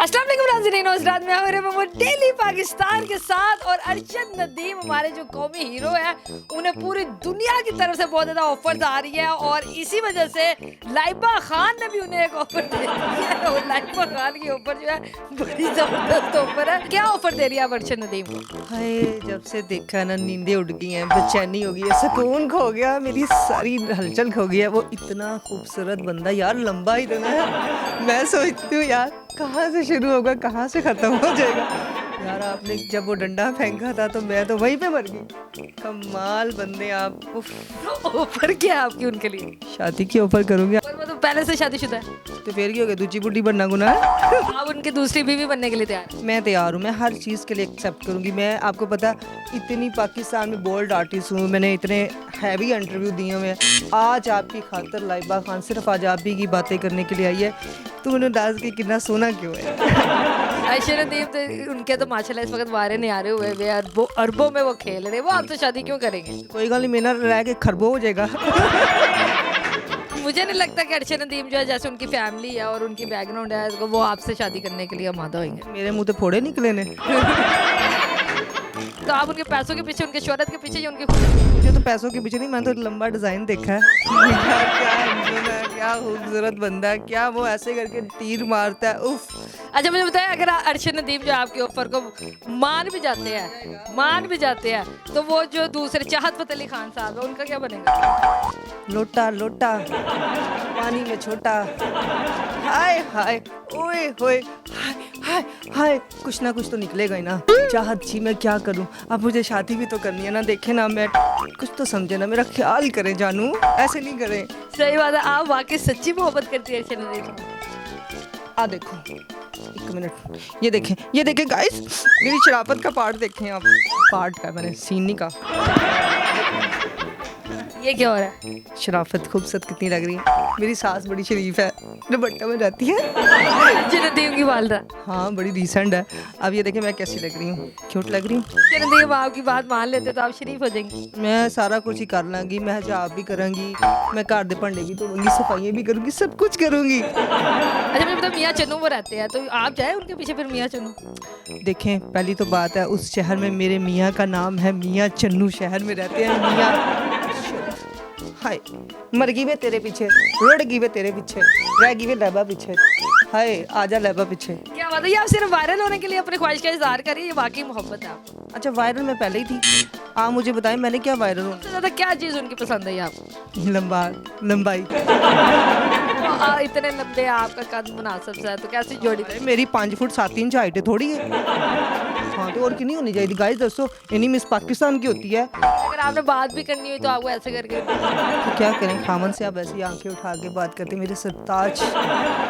अस्सलाम वालेकुम नाज़रीन, उस रात में हमारे वो डेली पाकिस्तान के साथ और अरशद नदीम हमारे जो कौमी हीरो है उन्हें पूरी दुनिया की तरफ से बहुत ज़्यादा ऑफर्स आ रही है और इसी वजह से लाइबा खान ने भी उन्हें एक ऑफर दे दी है और लाइबा खान की ऑफर जो है बड़ी ज़बरदस्त ऑफर है। क्या ऑफर दे रही है आप अरशद नदीम को? हाय, जब से देखा ना नींदें उड़ गई हैं, बेचैनी हो गई है, सुकून खो गया, मेरी सारी हलचल खो गई है। वो इतना खूबसूरत बंदा यार, लंबा इतना है, मैं सोचती हूँ यार कहाँ से शुरू होगा कहाँ से ख़त्म हो जाएगा। यार आपने जब वो डंडा फेंका था तो मैं तो वहीं पे मर गई। कमाल बंदे आप। ऑफर क्या है आपकी उनके लिए? शादी की ऑफर करूँगी और वो तो पहले से शादीशुदा है। तो फिर क्या हो गया, दूची बुड्ढी बनना गुनाह है? आप उनकी दूसरी बीवी बनने के लिए तैयार हैं? मैं तैयार हूँ, मैं हर चीज़ के लिए एक्सेप्ट करूँगी। मैं आपको पता इतनी पाकिस्तान में बोल्ड आर्टिस्ट हूँ, मैंने इतने हैवी इंटरव्यू दिए हुए हैं। आज आपकी खातर लाइबा खान सिर्फ आज आप ही की बातें करने के लिए आई है। तो मैंने डांस की कितना सोना क्यों है। अरशद नदीम तो उनके तो माशाल्लाह इस वक्त वारे नहीं आ रहे हुए, वे अरबों में वो खेल रहे, वो आपसे शादी क्यों करेंगे? कोई गल नहीं, मेरा रह के खरबो हो जाएगा। मुझे नहीं लगता कि अरशद नदीम जो है जैसे उनकी फैमिली है और उनकी बैकग्राउंड है तो वो आपसे शादी करने के लिए आमादा होंगे। मेरे मुंह से फोड़े निकले ने। तो आप उनके पैसों के पीछे, उनके शोहरत के पीछे या उनके मुझे तो पैसों के पीछे नहीं, मैंने तो लंबा डिजाइन देखा है। क्या इंजन है, क्या खूबसूरत बंदा है, क्या वो ऐसे करके तीर मारता है, उफ। अच्छा मुझे बताएं, अगर अरशद नदीम जो आपके ऑफर को मान भी जाते हैं तो वो जो दूसरे चाहत फतेह अली खान साहब है उनका क्या बनेगा? लोटा लोटा पानी में छोटा, हाय हाय ओए होए, हाय हाय हाय, कुछ ना कुछ तो निकलेगा ही ना। चाहत जी मैं क्या करूं, अब मुझे शादी भी तो करनी है ना। देखे ना, मैं कुछ तो समझे ना, मेरा ख्याल करें जानू, ऐसे नहीं करें। सही बात है, आप वाकई सच्ची मोहब्बत करती है अरशद नदीम से। आ देखो, एक मिनट, ये देखें गाइस, मेरी शराफत का पार्ट देखें आप। पार्ट का मैंने सीन नहीं कहा। ये क्या हो रहा है? शराफत खूबसूरत कितनी लग रही है। मेरी सास बड़ी शरीफ है, दुपट्टा में जाती है। अरशद नदीम की वालदा। हाँ, बड़ी डिसेंट है। अब ये देखें मैं कैसी लग रही हूँ, क्यूट लग रही हूँ। अरशद नदीम आपकी बात मान लेते तो आप शरीफ हो जाएंगी। मैं सारा कुछ ही कर लाँगी, मैं हिजाब भी करूँगी, मैं घर दे भांडे भी धोऊंगी, सफाइयाँ भी करूँगी, सब कुछ करूँगी। अच्छा मुझे बताओ, मियाँ चन्नू वो रहते हैं तो आप जाए उनके पीछे फिर मियाँ चन्नू? देखें, पहली तो बात है उस शहर में मेरे मियाँ का नाम है मियाँ चन्नू, शहर में रहते हैं मियाँ। हाय, मर गई वे तेरे पीछे, रुड़ गई वे तेरे पीछे, रह गई वे लैबा पीछे। हाय, आजा लैबा पीछे। क्या बात है, ये आप सिर्फ वायरल होने के लिए अपनी ख्वाहिश का इजहार करिए, ये वाकई मोहब्बत है आपको? अच्छा, वायरल मैं पहले ही थी, आप मुझे बताएं मैंने क्या वायरल होना? सबसे ज्यादा क्या चीज़ उनकी पसंद है आपको? लंबाई। इतने लंबे, आपका कद मुनासिब सा है तो कैसी जोड़ी? मेरी 5 फुट 7 इंच हाइट है, थोड़ी है। हाँ तो और की नहीं होनी चाहिए गाइस, दोस्तों इन्हीं मिस पाकिस्तान की होती है। अगर आपने बात भी करनी हुई तो आपको ऐसे करके तो क्या करें, खामन से आप ऐसी आंखें उठा के बात करते, मेरे सरताज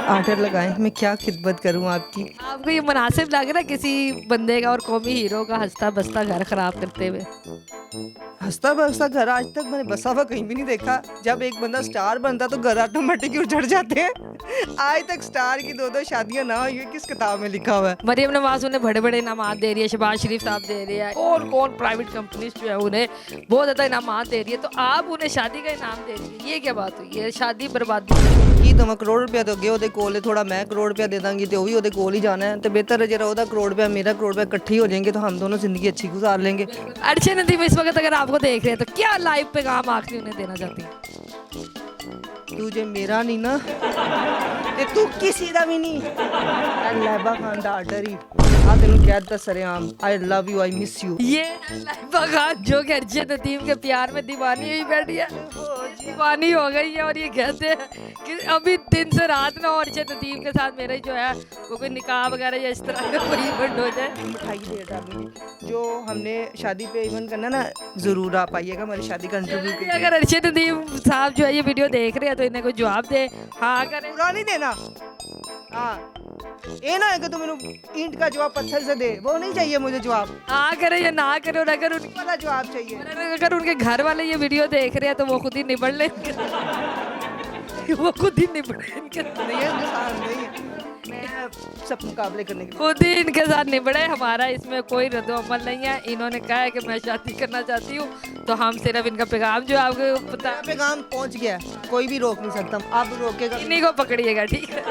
आर्डर लगाएं, मैं क्या खिदमत करूं आपकी। आपको ये मुनासिब लग रहा है किसी बंदे का और कौमी हीरो का हंसता बसता घर खराब करते हुए? हंसता बसता घर आज तक मैंने बसा हुआ कहीं भी नहीं देखा। जब एक बंदा स्टार बनता तो घर ऑटोमेटिक उजड़ जाते हैं। आज तक स्टार की 2-2 शादियां ना हुई है, किस किताब में लिखा हुआ है? मरियम नवाज उन्हें बड़े बड़े इनामात दे रही है, शहबाज शरीफ साहब दे रही है, कौन प्राइवेट कंपनीज जो है उन्हें बहुत ज़्यादा इनामात दे रही है, तो आप उन्हें शादी का इनाम दे रही है, ये क्या बात हुई है? शादी बर्बादी की तो मैं करोड़ रुपया दोगे ਉਹਦੇ ਕੋਲ, थोड़ा मैं करोड़ रुपया दे दांगी तो वो भी ਉਹਦੇ ਕੋਲ ही जाना है। तो बेहतर है जरा ਉਹਦਾ करोड़ रुपया मेरा करोड़ रुपया इकट्ठे हो जाएंगे तो हम दोनों जिंदगी अच्छी गुजार लेंगे। अरशद नदीम इस वक्त अगर आपको देख रहे हैं तो क्या लाइव पैगाम आखिरी उन्हें देना चाहती है? तू जे मेरा नहीं ना ते तू किसी दा भी नहीं। लैबा खान दा आर्डर ही आ तेन कह दिता सरेआम, I love you, I miss you. ये लाइबा खान जो कि अरशद नदीम के प्यार में दीवानी हुई बैठी है, दीवानी हो गई है और ये कहते हैं कि अभी दिन से रात ना और अरशद नदीम के साथ मेरा जो है वो कोई निकाह वगैरह या इस तरह का कोई इवेंट हो जाए। मिठाई दे डालूंगी जो हमने शादी पे इवेंट करना ना, जरूर आप आइएगा हमारी शादी का इंटरव्यू के लिए। अगर अरशद नदीम साहब जो है ये वीडियो देख रहे हैं तो इन्हें कोई जवाब दे, हाँ करें। पूरा नहीं देना, हाँ ये ना है कि तुम मेनू ईंट का जवाब पत्थर से दे, वो नहीं चाहिए मुझे जवाब। हाँ करे या ना करे, और अगर उनकी वाला जवाब चाहिए। अगर उनके घर वाले ये वीडियो देख रहे हैं तो वो खुद ही निबड़ ले, वो खुद ही निबड़े इनके, नहीं है नहीं है, मैं सब मुकाबले करने के लिए खुद ही इनके साथ निबड़े। हमारा इसमें कोई रद्दो अमल नहीं है। इन्होंने कहा है कि मैं शादी करना चाहती हूँ तो हम सिर्फ इनका पैगाम जो है आपको पता, पैगाम पहुंच गया, कोई भी रोक नहीं सकता, अब रोकेगा इन्हीं को पकड़िएगा, ठीक है?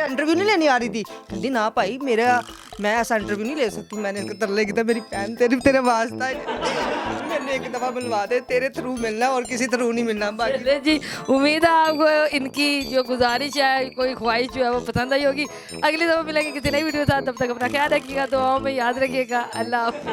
इंटरव्यू नहीं लेनी आ रही थी, कहती ना भाई मेरा मैं ऐसा इंटरव्यू नहीं ले सकती। मैंने इसको तरले की मेरी बहन तेरे वास्ता है, मैंने एक दफ़ा मिलवा दे, तेरे थ्रू मिलना और किसी थ्रू नहीं मिलना। बाकी चलिए जी, उम्मीद है आपको इनकी जो गुजारिश है, कोई ख्वाहिश जो है वो पसंद आई होगी। अगली दफ़ा मिलेंगे किसी नई वीडियो के साथ, तब तक अपना ख्याल रखिएगा, दुआओं में याद रखिएगा। अल्लाह हाफ़िज़।